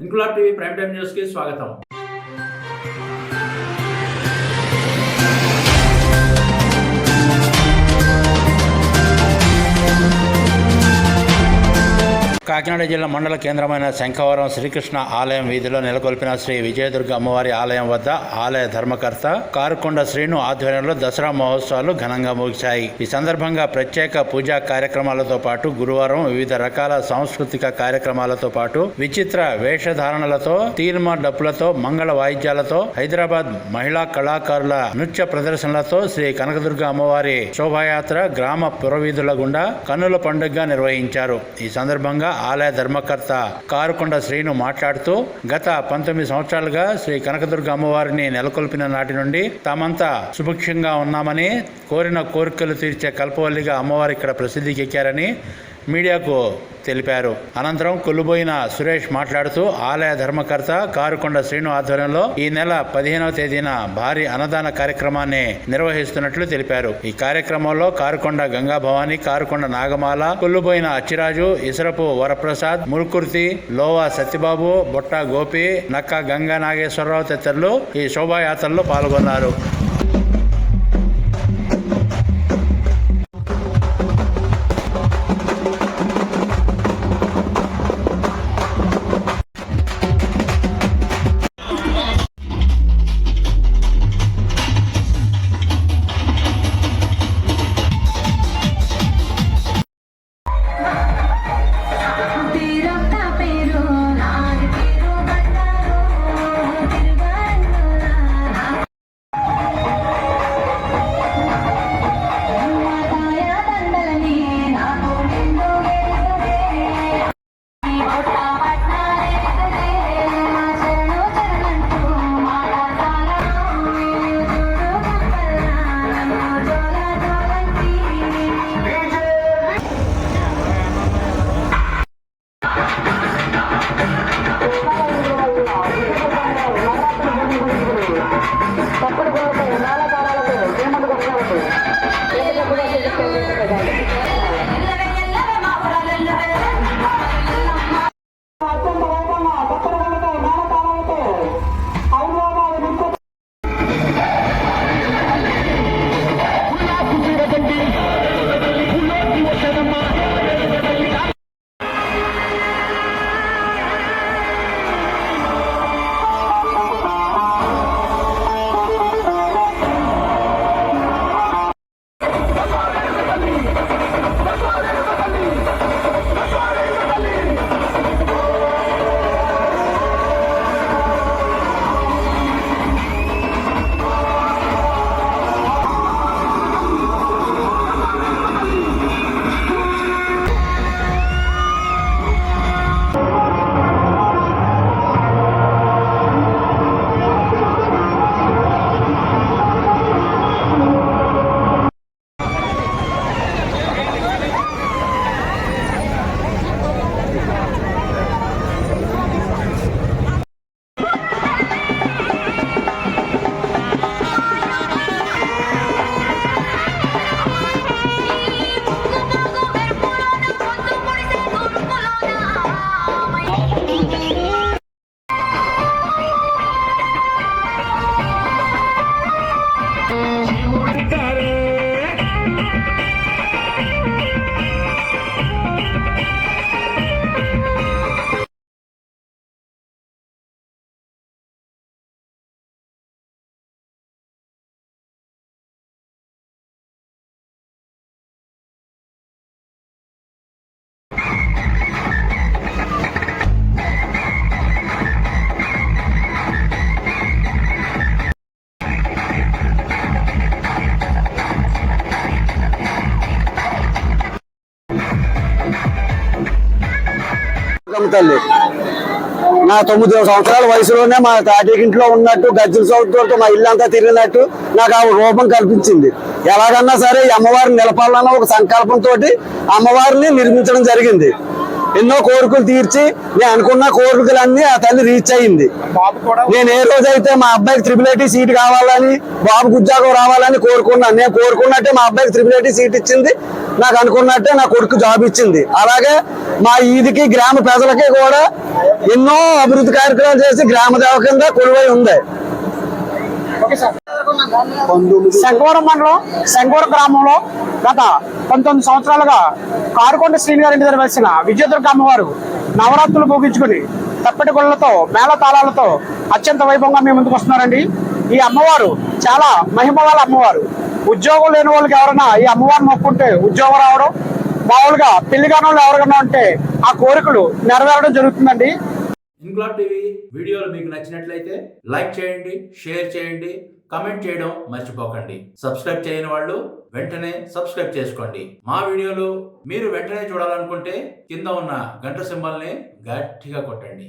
Inquilab TV prime time news కి స్వాగతం. కాకినాడ జిల్లా మండల కేంద్రమైన శంఖవరం శ్రీకృష్ణ ఆలయం వీధిలో నెలకొల్పిన శ్రీ విజయదుర్గ అమ్మవారి ఆలయం వద్ద ఆలయ ధర్మకర్త కారుకొండ శ్రీను ఆధ్వర్యంలో దసరా మహోత్సవాలు ఘనంగా ముగిశాయి. ఈ సందర్భంగా ప్రత్యేక పూజా కార్యక్రమాలతో పాటు గురువారం వివిధ రకాల సాంస్కృతిక కార్యక్రమాలతో పాటు విచిత్ర వేషధారణలతో తీర్మ డప్పులతో మంగళ వాయిద్యాలతో హైదరాబాద్ మహిళా కళాకారుల నృత్య ప్రదర్శనలతో శ్రీ కనకదుర్గ అమ్మవారి శోభాయాత్ర గ్రామ పురవీధుల గుండా కన్నుల పండుగగా నిర్వహించారు. ఈ సందర్భంగా ఆలయ ధర్మకర్త కారుకొండ శ్రీను మాట్లాడుతూ గత 19 సంవత్సరాలుగా శ్రీ కనకదుర్గ అమ్మవారిని నెలకొల్పిన నాటి నుండి తామంతా సుభిక్షంగా ఉన్నామని, కోరిన కోరికలు తీర్చే కల్పవల్లిగా అమ్మవారు ఇక్కడ ప్రసిద్ధికి ఎక్కారని మీడియాకు తెలిపారు. అనంతరం కొల్లుబోయిన సురేష్ మాట్లాడుతూ ఆలయ ధర్మకర్త కారుకొండ శ్రీను ఆధ్వర్యంలో ఈ నెల 15వ తేదీన భారీ అన్నదాన కార్యక్రమాన్ని నిర్వహిస్తున్నట్లు తెలిపారు. ఈ కార్యక్రమంలో కారుకొండ గంగా భవాని, కారుకొండ నాగమాల, కొల్లుబోయిన అచ్చిరాజు, ఇసరపు వరప్రసాద్, మురుకుర్తి, లోవా సత్యబాబు, బొట్ట గోపి, నక్క గంగా నాగేశ్వరరావు తదితరులు ఈ శోభాయాత్రలో పాల్గొన్నారు. తల్లి నా 9 సంవత్సరాల వయసులోనే మా తాటికింట్లో ఉన్నట్టు గజ్జల సౌతులతో మా ఇల్లంతా తిరిగినట్టు నాకు ఆ రూపం కల్పించింది. ఎలాగన్నా సరే ఈ అమ్మవారిని నిలపాలన్న ఒక సంకల్పంతో అమ్మవారిని నిర్మించడం జరిగింది. ఎన్నో కోరికలు తీర్చి నేను అనుకున్న కోరికలన్నీ ఆ తల్లి రీచ్ అయింది. నేను ఏ రోజైతే మా అబ్బాయికి IIIT సీట్ కావాలని, బాబుకు ఉద్యోగం రావాలని కోరుకున్నాను, నేను కోరుకున్నట్టే మా అబ్బాయికి IIIT సీట్ ఇచ్చింది, నాకు అనుకున్నట్టే నా కొడుకు జాబ్ ఇచ్చింది. అలాగే మా ఈదికి గ్రామ ప్రజలకి కూడా ఎన్నో అభివృద్ధి కార్యక్రమాలు చేసి గ్రామ దేవ కింద కొలువై ఉంది. శంకవరం మండలం శంకవరం గ్రామంలో గత 19 సంవత్సరాలుగా కారుకొండ శ్రీని గారి ఇంటి దగ్గర వెలిసిన విజయదుర్గ అమ్మవారు నవరాత్రులు ముగించుకుని తప్పటి గుళ్ళతో మేళ తాళాలతో అత్యంత వైభవంగా మేము ముందుకు వస్తున్నారండి. ఈ అమ్మవారు చాలా మహిమ గల అమ్మవారు. ఉద్యోగం లేని వాళ్ళకి ఎవరైనా ఈ అమ్మవారిని మొక్కుంటే ఉద్యోగం రావడం, మామూలుగా పెళ్లిగానే ఎవరికన్నా ఉంటే ఆ కోరికలు నెరవేరడం జరుగుతుందండి. ఇన్క్లాబ్ టీవీ వీడియోలు మీకు నచ్చినట్లయితే లైక్ చేయండి, షేర్ చేయండి, కమెంట్ చేయడం మర్చిపోకండి. సబ్స్క్రైబ్ చేయని వాళ్ళు వెంటనే సబ్స్క్రైబ్ చేసుకోండి. మా వీడియోలు మీరు వెంటనే చూడాలనుకుంటే కింద ఉన్న గంట సింబల్ని గట్టిగా కొట్టండి.